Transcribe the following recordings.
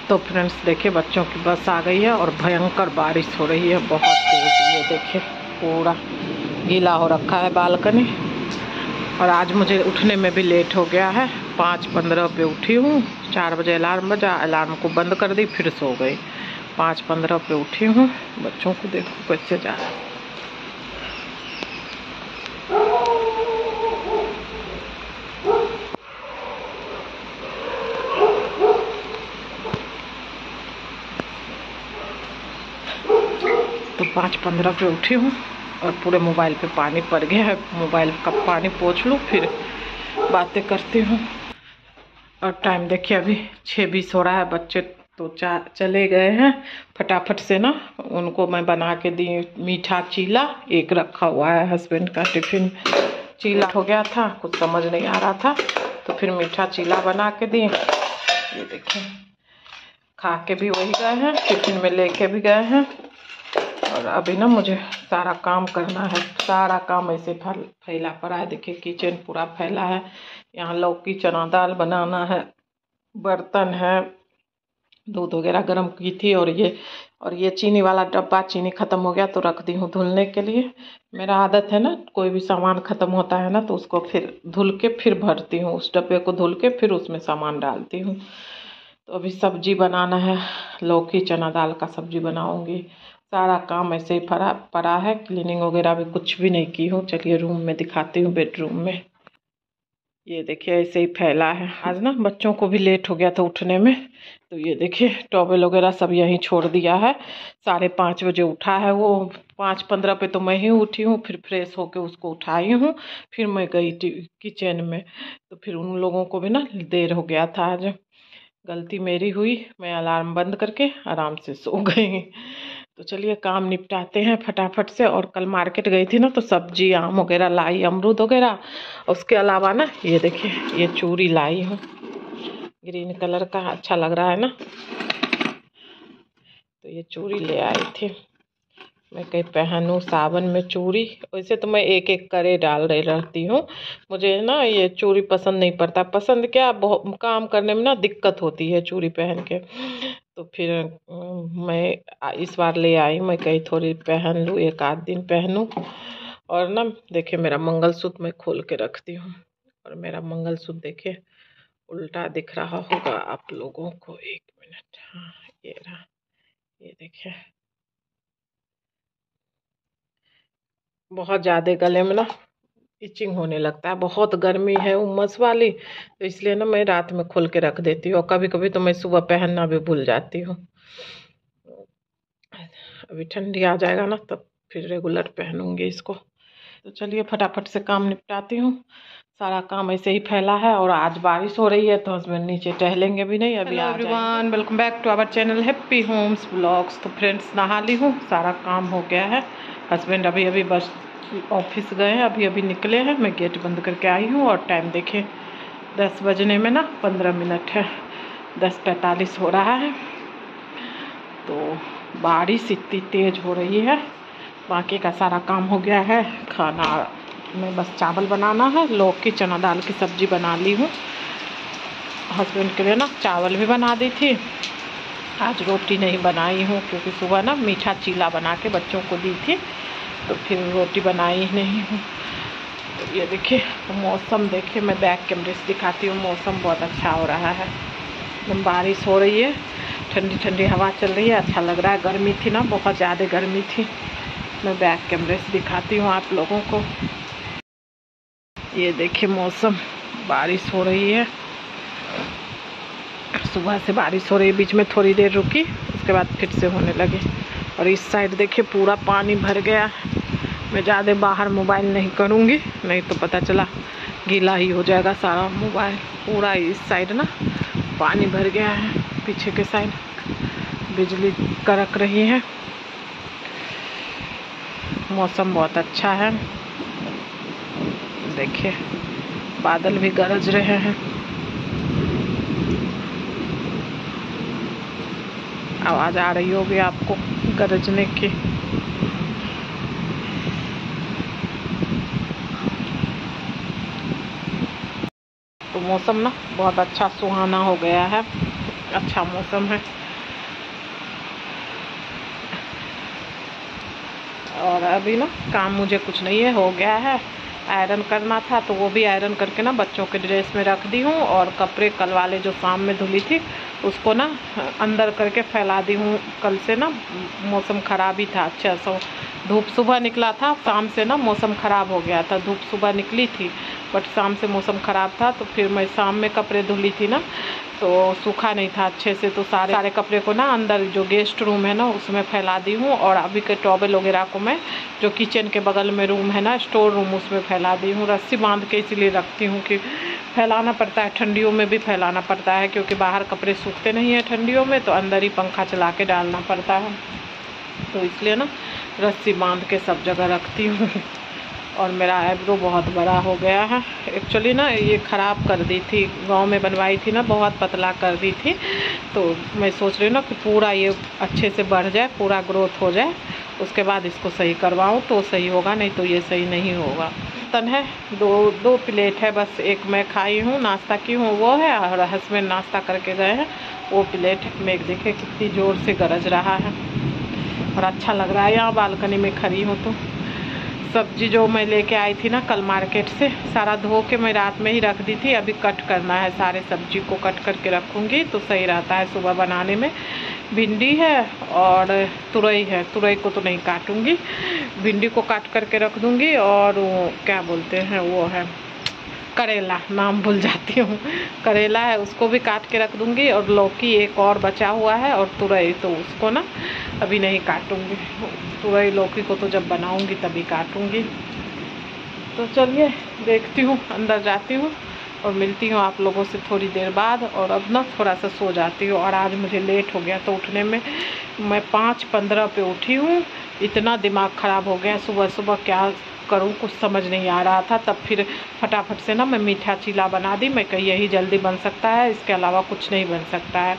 तो फ्रेंड्स देखिए बच्चों की बस आ गई है और भयंकर बारिश हो रही है, बहुत तेज। ये देखिए पूरा गीला हो रखा है बालकनी। और आज मुझे उठने में भी लेट हो गया है। 5:15 पे उठी हूँ, 4 बजे अलार्म बजा, अलार्म को बंद कर दी, फिर सो गई। 5:15 पे उठी हूँ। बच्चों को देखो कैसे जा रहा है। तो 5:15 पे उठी हूँ और पूरे मोबाइल पे पानी पड़ गया है। मोबाइल का पानी पोंछ लूँ फिर बातें करती हूँ। और टाइम देखिए अभी 6:20 हो रहा है। बच्चे तो चले गए हैं फटाफट से ना। उनको मैं बना के दी मीठा चीला, एक रखा हुआ है हस्बैंड का टिफिन। चीला हो गया था, कुछ समझ नहीं आ रहा था, तो फिर मीठा चीला बना के दी। ये देखिए खा के भी वही गए हैं, टिफिन में लेके भी गए हैं। और अभी ना मुझे सारा काम करना है। सारा काम ऐसे फैला पड़ा है। देखिए किचन पूरा फैला है। यहाँ लौकी चना दाल बनाना है, बर्तन है, दूध वगैरह गर्म की थी। और ये चीनी वाला डब्बा, चीनी ख़त्म हो गया तो रख दी हूँ धुलने के लिए। मेरा आदत है ना, कोई भी सामान ख़त्म होता है ना तो उसको फिर धुल के फिर भरती हूँ। उस डब्बे को धुल के फिर उसमें सामान डालती हूँ। तो अभी सब्जी बनाना है, लौकी चना दाल का सब्जी बनाऊँगी। सारा काम ऐसे ही पड़ा है। क्लीनिंग वगैरह भी कुछ भी नहीं की हूँ। चलिए रूम में दिखाती हूँ, बेडरूम में। ये देखिए ऐसे ही फैला है। आज ना बच्चों को भी लेट हो गया था उठने में, तो ये देखिए टॉवेल वगैरह सब यहीं छोड़ दिया है। 5:30 बजे उठा है वो। 5:15 पे तो मैं ही उठी हूँ, फिर फ्रेश होके उसको उठाई हूँ। फिर मैं गई किचन में, तो फिर उन लोगों को भी ना देर हो गया था। आज गलती मेरी हुई, मैं अलार्म बंद करके आराम से सो गई। तो चलिए काम निपटाते हैं फटाफट से। और कल मार्केट गई थी ना तो सब्जी आम वगैरह लाई, अमरूद वगैरह। उसके अलावा ना ये देखिए ये चूड़ी लाई हूँ, ग्रीन कलर का, अच्छा लग रहा है ना। तो ये चूड़ी ले आई थी, मैं कहीं पहनूँ सावन में चूड़ी। वैसे तो मैं एक एक करे डाल रही रहती हूँ। मुझे ना ये चूड़ी पसंद नहीं पड़ता। पसंद क्या, बहुत काम करने में ना दिक्कत होती है चूड़ी पहन के। तो फिर मैं इस बार ले आई, मैं कहीं थोड़ी पहन लूँ, एक आध दिन पहनूँ। और ना देखिए मेरा मंगलसूत्र मैं खोल के रखती हूँ। और मेरा मंगलसूत्र देखिए उल्टा दिख रहा होगा आप लोगों को। 1 मिनट, हाँ ये रहा, ये देखिए। बहुत ज़्यादा गले में ना इचिंग होने लगता है, बहुत गर्मी है उमस वाली, तो इसलिए ना मैं रात में खोल के रख देती हूँ। और कभी कभी तो मैं सुबह पहनना भी भूल जाती हूँ। अभी ठंडी आ जाएगा ना तब फिर रेगुलर पहनूंगी इसको। तो चलिए फटाफट से काम निपटाती हूँ। सारा काम ऐसे ही फैला है। और आज बारिश हो रही है तो हस्बैंड नीचे टहलेंगे भी नहीं। अभी hello everyone, welcome back to our channel happy homes blogs. तो फ्रेंड्स नहा ली हूँ, सारा काम हो गया है। हस्बैंड अभी बस ऑफिस गए हैं, अभी निकले हैं। मैं गेट बंद करके आई हूँ। और टाइम देखिए 10 बजने में ना 15 मिनट है, 10:45 हो रहा है। तो बारिश इतनी तेज़ हो रही है। बाकी का सारा काम हो गया है। खाना में बस चावल बनाना है, लौकी चना दाल की सब्ज़ी बना ली हूँ। हस्बैंड के लिए ना चावल भी बना दी थी। आज रोटी नहीं बनाई हूँ क्योंकि सुबह ना मीठा चीला बना के बच्चों को दी थी, तो फिर रोटी बनाई ही नहीं हूँ। तो ये देखिए मौसम, देखिए मैं बैक कैमरे से दिखाती हूँ। मौसम बहुत अच्छा हो रहा है, एकदम बारिश हो रही है, ठंडी ठंडी हवा चल रही है, अच्छा लग रहा है। गर्मी थी ना, बहुत ज़्यादा गर्मी थी। मैं बैक कैमरे से दिखाती हूँ आप लोगों को। ये देखिए मौसम, बारिश हो रही है। सुबह से बारिश हो रही है, बीच में थोड़ी देर रुकी, उसके बाद फिर से होने लगी। और इस साइड देखिए पूरा पानी भर गया। मैं ज़्यादा बाहर मोबाइल नहीं करूँगी, नहीं तो पता चला गीला ही हो जाएगा सारा मोबाइल। पूरा इस साइड ना पानी भर गया है, पीछे के साइड बिजली कड़क रही है। मौसम बहुत अच्छा है, देखिए बादल भी गरज रहे हैं। आवाज़ आ रही होगी आपको गरजने की। तो मौसम ना बहुत अच्छा सुहाना हो गया है। अच्छा मौसम है। और अभी ना काम मुझे कुछ नहीं है, हो गया है। आयरन करना था तो वो भी आयरन करके ना बच्चों के ड्रेस में रख दी हूँ। और कपड़े कल वाले जो शाम में धुली थी उसको ना अंदर करके फैला दी हूँ। कल से ना मौसम ख़राब ही था, अच्छा सा धूप सुबह निकला था, शाम से ना मौसम ख़राब हो गया था। धूप सुबह निकली थी बट शाम से मौसम ख़राब था, तो फिर मैं शाम में कपड़े धुली थी ना तो सूखा नहीं था अच्छे से, तो सारे कपड़े को ना अंदर जो गेस्ट रूम है ना उसमें फैला दी हूँ। और अभी के टॉवल वगैरह को मैं जो किचन के बगल में रूम है ना, स्टोर रूम, उसमें फैला दी हूँ। रस्सी बांध के इसलिए रखती हूँ कि फैलाना पड़ता है, ठंडियों में भी फैलाना पड़ता है क्योंकि बाहर कपड़े सूखते नहीं हैं ठंडियों में, तो अंदर ही पंखा चला के डालना पड़ता है, तो इसलिए ना रस्सी बांध के सब जगह रखती हूँ। और मेरा आईब्रो बहुत बड़ा हो गया है। एक्चुअली ना ये ख़राब कर दी थी, गांव में बनवाई थी ना, बहुत पतला कर दी थी। तो मैं सोच रही हूँ ना कि पूरा ये अच्छे से बढ़ जाए, पूरा ग्रोथ हो जाए, उसके बाद इसको सही करवाऊँ तो सही होगा, नहीं तो ये सही नहीं होगा। तन है दो प्लेट है बस, एक मैं खाई हूँ, नाश्ता की हूँ वो है, और हस्बैंड नाश्ता करके गए हैं, वो प्लेट मेघ देखे कितनी ज़ोर से गरज रहा है और अच्छा लग रहा है। यहाँ बालकनी में खड़ी हूँ तो सब्जी जो मैं लेके आई थी ना कल मार्केट से, सारा धो के मैं रात में ही रख दी थी। अभी कट करना है, सारे सब्जी को कट करके रखूँगी तो सही रहता है सुबह बनाने में। भिंडी है और तुरई है, तुरई को तो नहीं काटूँगी, भिंडी को काट करके रख दूँगी। और वो क्या बोलते हैं वो है करेला, नाम भूल जाती हूँ, करेला है उसको भी काट के रख दूँगी। और लौकी एक और बचा हुआ है, और तुरई तो उसको ना अभी नहीं काटूँगी, तुरई लौकी को तो जब बनाऊँगी तभी काटूँगी। तो चलिए देखती हूँ, अंदर जाती हूँ और मिलती हूँ आप लोगों से थोड़ी देर बाद। और अब ना थोड़ा सा सो जाती हूँ, और आज मुझे लेट हो गया तो उठने में मैं 5:15 पे उठी हूँ। इतना दिमाग ख़राब हो गया, सुबह सुबह क्या करूँ कुछ समझ नहीं आ रहा था। तब फिर फटाफट से ना मैं मीठा चीला बना दी, मैं कही यही जल्दी बन सकता है, इसके अलावा कुछ नहीं बन सकता है।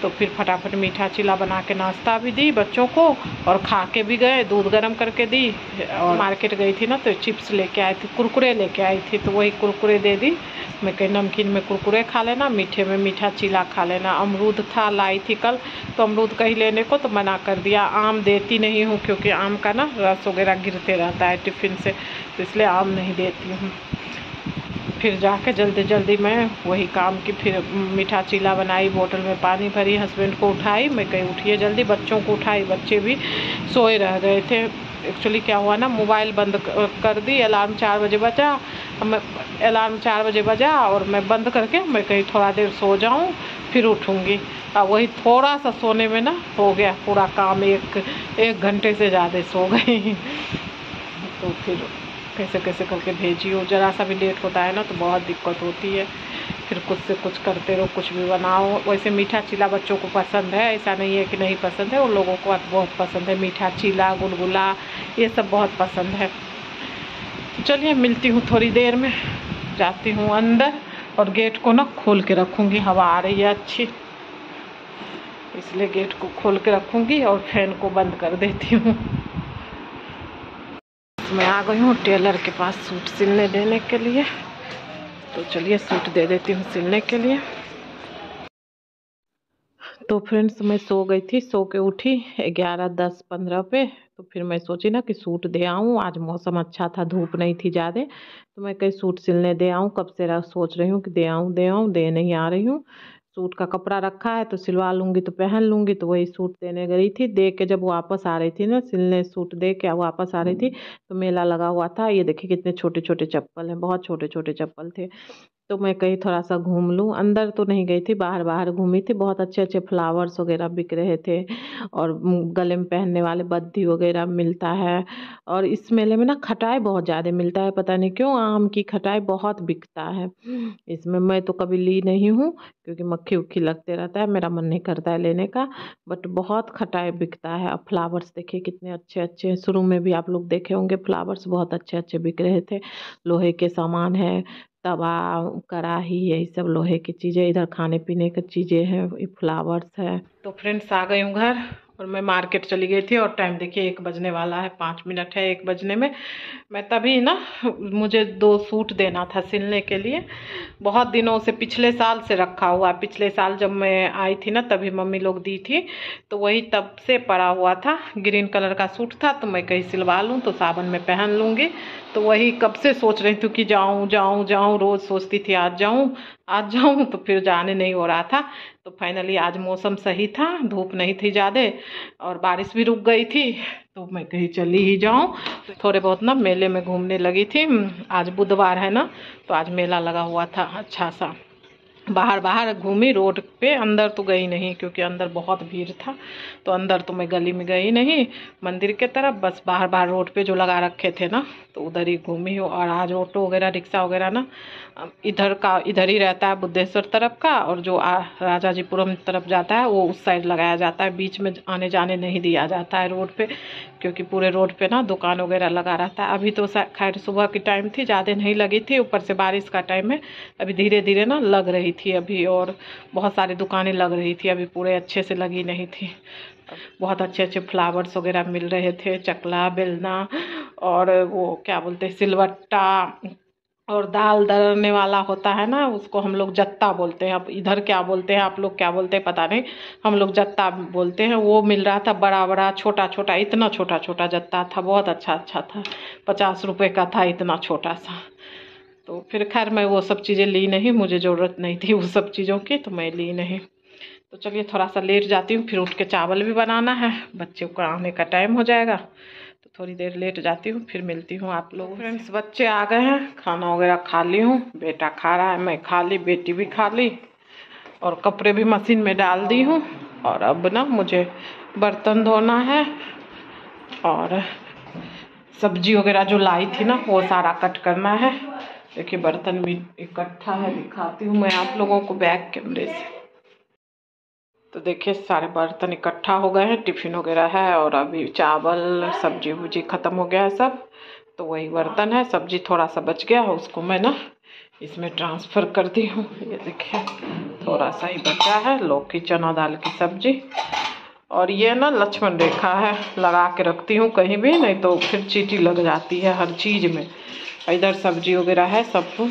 तो फिर फटाफट मीठा चीला बना के नाश्ता भी दी बच्चों को, और खा के भी गए, दूध गर्म करके दी। और मार्केट गई थी ना तो चिप्स लेके आई थी, कुरकुरे लेके आई थी, तो वही कुरकुरे दे दी। मैं कही नमकीन में कुरकुरे खा लेना, मीठे में मीठा चीला खा लेना। अमरूद था, लाई थी कल, तो अमरूद कहीं लेने को तो मना कर दिया। आम देती नहीं हूँ क्योंकि आम का ना रस वगैरह गिरते रहता है टिफ़िन से, तो इसलिए आम नहीं देती हूँ। फिर जाके जल्दी जल्दी मैं वही काम की, फिर मीठा चीला बनाई, बोतल में पानी भरी, हस्बैंड को उठाई, मैं कहीं उठिए जल्दी, बच्चों को उठाई, बच्चे भी सोए रह गए थे। एक्चुअली क्या हुआ ना, मोबाइल बंद कर दी, अलार्म 4 बजे बजा, मैं अलार्म 4 बजे बजा और मैं बंद करके मैं कहीं थोड़ा देर सो जाऊं फिर उठूँगी। अब वही थोड़ा सा सोने में ना हो गया पूरा काम, एक घंटे से ज़्यादा सो गई। तो फिर कैसे कैसे करके भेजी हो, ज़रा सा भी लेट होता है ना तो बहुत दिक्कत होती है। फिर कुछ से कुछ करते रहो, कुछ भी बनाओ। वैसे मीठा चीला बच्चों को पसंद है, ऐसा नहीं है कि नहीं पसंद है, उन लोगों को बहुत पसंद है मीठा चीला, गुलगुला, ये सब बहुत पसंद है। चलिए मिलती हूँ थोड़ी देर में, जाती हूँ अंदर और गेट को ना खोल के रखूँगी, हवा आ रही है अच्छी, इसलिए गेट को खोल के रखूँगी और फैन को बंद कर देती हूँ। मैं आ गई हूँ टेलर के पास सूट सिलने देने के लिए, तो चलिए सूट दे देती हूँ सिलने के लिए। तो फ्रेंड्स मैं सो गई थी, सो के उठी 11:10-15 पे, तो फिर मैं सोची ना कि सूट दे आऊँ, आज मौसम अच्छा था, धूप नहीं थी ज़्यादा, तो मैं कहीं सूट सिलने दे आऊँ। कब से सोच रही हूँ कि दे नहीं आ रही हूँ। सूट का कपड़ा रखा है तो सिलवा लूँगी तो पहन लूँगी, तो वही सूट देने गई थी। दे के जब वापस आ रही थी ना, सिलने सूट दे के वापस आ रही थी तो मेला लगा हुआ था। ये देखिए कितने छोटे छोटे चप्पल हैं, बहुत छोटे छोटे चप्पल थे। तो मैं कहीं थोड़ा सा घूम लूँ, अंदर तो नहीं गई थी, बाहर बाहर घूमी थी। बहुत अच्छे अच्छे फ्लावर्स वगैरह बिक रहे थे, और गले में पहनने वाले बद्दी वगैरह मिलता है। और इस मेले में ना खटाई बहुत ज़्यादा मिलता है, पता नहीं क्यों, आम की खटाई बहुत बिकता है इसमें। मैं तो कभी ली नहीं हूँ क्योंकि मक्खी उक्खी लगते रहता है, मेरा मन नहीं करता है लेने का, बट बहुत खटाई बिकता है। अब फ्लावर्स देखिए कितने अच्छे अच्छे, शुरू में भी आप लोग देखे होंगे फ्लावर्स बहुत अच्छे अच्छे बिक रहे थे। लोहे के सामान है, तवा, कढ़ाई, यही सब लोहे की चीज़ें, इधर खाने पीने की चीज़ें हैं, ये फ्लावर्स है। तो फ्रेंड्स आ गई हूँ घर, और मैं मार्केट चली गई थी और टाइम देखिए 1 बजने वाला है, 5 मिनट है 1 बजने में। मैं तभी ना, मुझे 2 सूट देना था सिलने के लिए, बहुत दिनों से, पिछले साल से रखा हुआ। पिछले साल जब मैं आई थी ना तभी मम्मी लोग दी थी, तो वही तब से पड़ा हुआ था। ग्रीन कलर का सूट था, तो मैं कहीं सिलवा लूँ तो सावन में पहन लूँगी। तो वही कब से सोच रही थी कि जाऊँ जाऊँ जाऊँ, रोज़ सोचती थी आज जाऊँ आज जाऊँ, तो फिर जाने नहीं हो रहा था। तो फाइनली आज मौसम सही था, धूप नहीं थी ज़्यादा और बारिश भी रुक गई थी, तो मैं कहीं चली ही जाऊँ। थोड़े बहुत ना मेले में घूमने लगी थी। आज बुधवार है ना, तो आज मेला लगा हुआ था अच्छा सा। बाहर बाहर घूमी रोड पे, अंदर तो गई नहीं क्योंकि अंदर बहुत भीड़ था। तो अंदर तो मैं गली में गई नहीं मंदिर के तरफ, बस बाहर बाहर रोड पे जो लगा रखे थे ना, तो उधर ही घूमी हूँ। और आज ऑटो वगैरह रिक्शा वगैरह ना इधर ही रहता है, बुद्धेश्वर तरफ का, और जो राजाजीपुरम तरफ जाता है वो उस साइड लगाया जाता है। बीच में आने जाने नहीं दिया जाता है रोड पे, क्योंकि पूरे रोड पे ना दुकान वगैरह लगा रहता है। अभी तो खैर सुबह की टाइम थी, ज़्यादा नहीं लगी थी, ऊपर से बारिश का टाइम है, अभी धीरे धीरे ना लग रही थी अभी, और बहुत सारी दुकानें लग रही थी, अभी पूरे अच्छे से लगी नहीं थी। बहुत अच्छे अच्छे फ्लावर्स वगैरह मिल रहे थे, चकला बेलना और वो क्या बोलते हैं सिलवट्टा, और दाल दरने वाला होता है ना, उसको हम लोग जत्ता बोलते हैं। अब इधर क्या बोलते हैं, आप लोग क्या बोलते हैं पता नहीं, हम लोग जत्ता बोलते हैं। वो मिल रहा था बड़ा बड़ा, छोटा छोटा, इतना छोटा छोटा जत्ता था, बहुत अच्छा अच्छा था, 50 रुपए का था, इतना छोटा सा। तो फिर खैर मैं वो सब चीज़ें ली नहीं, मुझे ज़रूरत नहीं थी वो सब चीज़ों की, तो मैं ली नहीं। तो चलिए थोड़ा सा लेट जाती हूँ, फिर उठ के चावल भी बनाना है, बच्चे को आने का टाइम हो जाएगा, तो थोड़ी देर लेट जाती हूँ, फिर मिलती हूँ आप लोग। फ्रेंड्स बच्चे आ गए हैं, खाना वगैरह खा ली हूँ, बेटा खा रहा है, मैं खा ली, बेटी भी खा ली, और कपड़े भी मशीन में डाल दी हूँ। और अब ना मुझे बर्तन धोना है, और सब्जी वगैरह जो लाई थी ना वो सारा कट करना है। देखिए बर्तन भी इकट्ठा है, दिखाती हूँ मैं आप लोगों को बैक कैमरे से। तो देखिए सारे बर्तन इकट्ठा हो गए हैं, टिफ़िन वगैरह है, और अभी चावल सब्जी वब्जी ख़त्म हो गया है सब, तो वही बर्तन है। सब्जी थोड़ा सा बच गया है, उसको मैं ना इसमें ट्रांसफ़र कर दी हूँ। ये देखिए थोड़ा सा ही बचा है, लौकी चना दाल की सब्जी। और ये ना लक्ष्मण रेखा है, लगा के रखती हूँ कहीं भी, नहीं तो फिर चींटी लग जाती है हर चीज़ में। इधर सब्जी वगैरह है सब,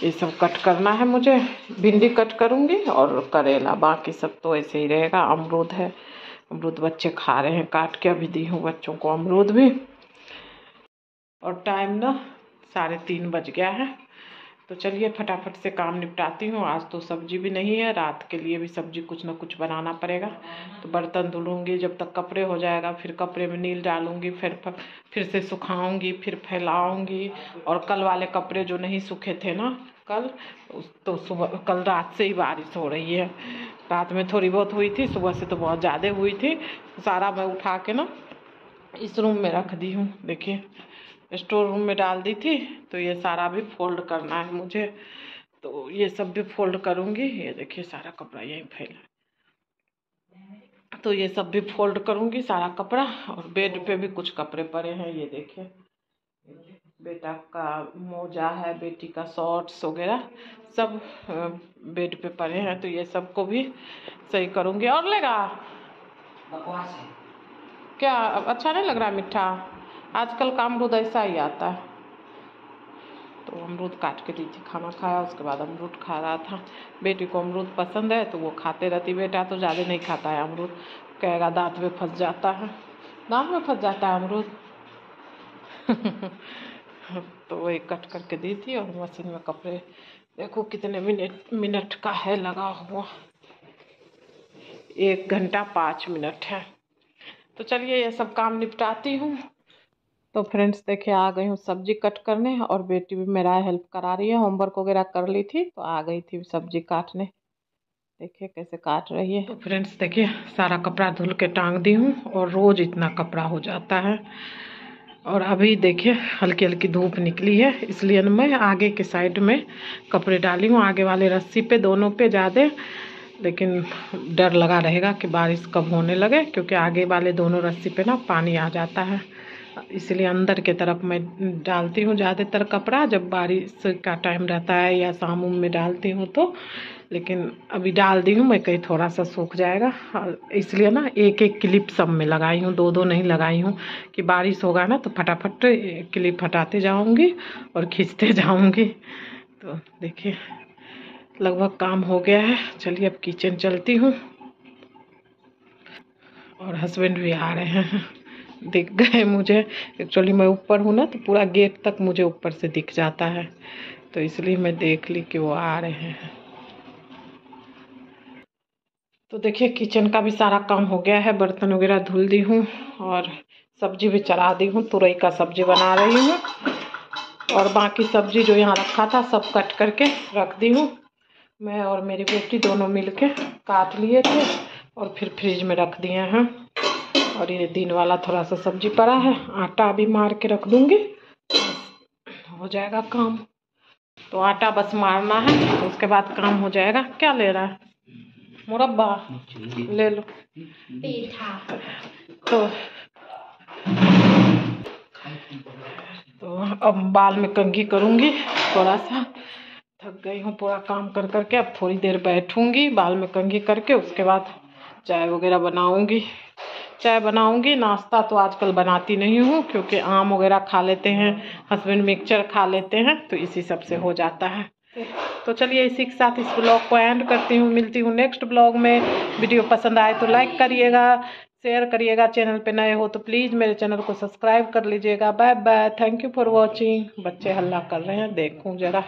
ये सब कट करना है मुझे, भिंडी कट करूँगी और करेला, बाकी सब तो ऐसे ही रहेगा। अमरूद है, अमरूद बच्चे खा रहे हैं, काट के अभी दी हूँ बच्चों को अमरूद भी। और टाइम ना 3:30 बज गया है, तो चलिए फटाफट से काम निपटाती हूँ। आज तो सब्जी भी नहीं है, रात के लिए भी सब्जी कुछ ना कुछ बनाना पड़ेगा। तो बर्तन धुलूँगी, जब तक कपड़े हो जाएगा, फिर कपड़े में नील डालूँगी, फिर से सुखाऊँगी, फिर फैलाऊँगी। और कल वाले कपड़े जो नहीं सूखे थे ना कल, तो सुबह कल रात से ही बारिश हो रही है। रात में थोड़ी बहुत हुई थी, सुबह से तो बहुत ज़्यादा हुई थी। सारा मैं उठा के ना इस रूम में रख दी हूँ, देखिए स्टोर रूम में डाल दी थी। तो ये सारा भी फोल्ड करना है मुझे, तो ये सब भी फोल्ड करूँगी। ये देखिए सारा कपड़ा यहीं फैला, तो ये सब भी फोल्ड करूँगी सारा कपड़ा। और बेड पे भी कुछ कपड़े पड़े हैं, ये देखिए बेटा का मोजा है, बेटी का शॉर्ट्स वगैरह सब बेड पे पड़े हैं, तो ये सबको भी सही करूँगी। और लेगा क्या, अच्छा नहीं लग रहा मीठा, आजकल का अमरूद ऐसा ही आता है। तो अमरूद काट के दी थी, खाना खाया, उसके बाद अमरूद खा रहा था। बेटी को अमरूद पसंद है तो वो खाते रहती, बेटा तो ज़्यादा नहीं खाता है अमरूद, कहेगा दांत में फंस जाता है, दांत में फंस जाता है अमरूद। तो वही कट करके दी थी। और मशीन में कपड़े देखो कितने मिनट का है लगा हुआ, 1 घंटा 5 मिनट है। तो चलिए ये सब काम निपटाती हूँ। तो फ्रेंड्स देखिए आ गई हूँ सब्जी कट करने, और बेटी भी मेरा हेल्प करा रही है, होमवर्क वगैरह कर ली थी तो आ गई थी सब्जी काटने, देखिए कैसे काट रही है। तो फ्रेंड्स देखिए सारा कपड़ा धुल के टांग दी हूँ, और रोज़ इतना कपड़ा हो जाता है। और अभी देखिए हल्की हल्की धूप निकली है, इसलिए मैं आगे के साइड में कपड़े डाली हूँ, आगे वाले रस्सी पे, दोनों पे ज़्यादा, लेकिन डर लगा रहेगा कि बारिश कब होने लगे, क्योंकि आगे वाले दोनों रस्सी पे ना पानी आ जाता है, इसलिए अंदर के तरफ मैं डालती हूँ ज़्यादातर कपड़ा, जब बारिश का टाइम रहता है या शाम में डालती हूँ तो। लेकिन अभी डाल दी हूँ मैं, कहीं थोड़ा सा सूख जाएगा, इसलिए ना एक एक क्लिप सब में लगाई हूँ, दो दो नहीं लगाई हूँ कि बारिश होगा ना तो फटाफट क्लिप हटाते जाऊँगी और खींचते जाऊँगी। तो देखिए लगभग काम हो गया है। चलिए अब किचन चलती हूँ। और हस्बैंड भी आ रहे हैं, दिख गए मुझे। एक्चुअली मैं ऊपर हूँ ना तो पूरा गेट तक मुझे ऊपर से दिख जाता है, तो इसलिए मैं देख ली कि वो आ रहे हैं। तो देखिए किचन का भी सारा काम हो गया है, बर्तन वगैरह धुल दी हूँ और सब्जी भी चढ़ा दी हूँ। तुरई का सब्जी बना रही हूँ और बाकी सब्जी जो यहाँ रखा था सब कट करके रख दी हूँ। मैं और मेरी बेटी दोनों मिलके काट लिए थे और फिर फ्रिज में रख दिए हैं। और ये दिन वाला थोड़ा सा सब्जी पड़ा है, आटा भी मार के रख दूँगी, हो जाएगा काम। तो आटा बस मारना है तो उसके बाद काम हो जाएगा। क्या ले रहा है? मुरब्बा ले लो। तो अब बाल में कंघी करूँगी, थोड़ा सा थक गई हूँ पूरा काम कर करके। अब थोड़ी देर बैठूँगी बाल में कंघी करके, उसके बाद चाय वगैरह बनाऊँगी। चाय बनाऊँगी, नाश्ता तो आजकल बनाती नहीं हूँ क्योंकि आम वगैरह खा लेते हैं, हस्बैंड मिक्सचर खा लेते हैं, तो इसी सब से हो जाता है। तो चलिए इसी के साथ इस ब्लॉग को एंड करती हूँ। मिलती हूँ नेक्स्ट ब्लॉग में। वीडियो पसंद आए तो लाइक करिएगा, शेयर करिएगा। चैनल पे नए हो तो प्लीज़ मेरे चैनल को सब्सक्राइब कर लीजिएगा। Bye bye, thank you for watching. बच्चे हल्ला कर रहे हैं, देखूँ ज़रा।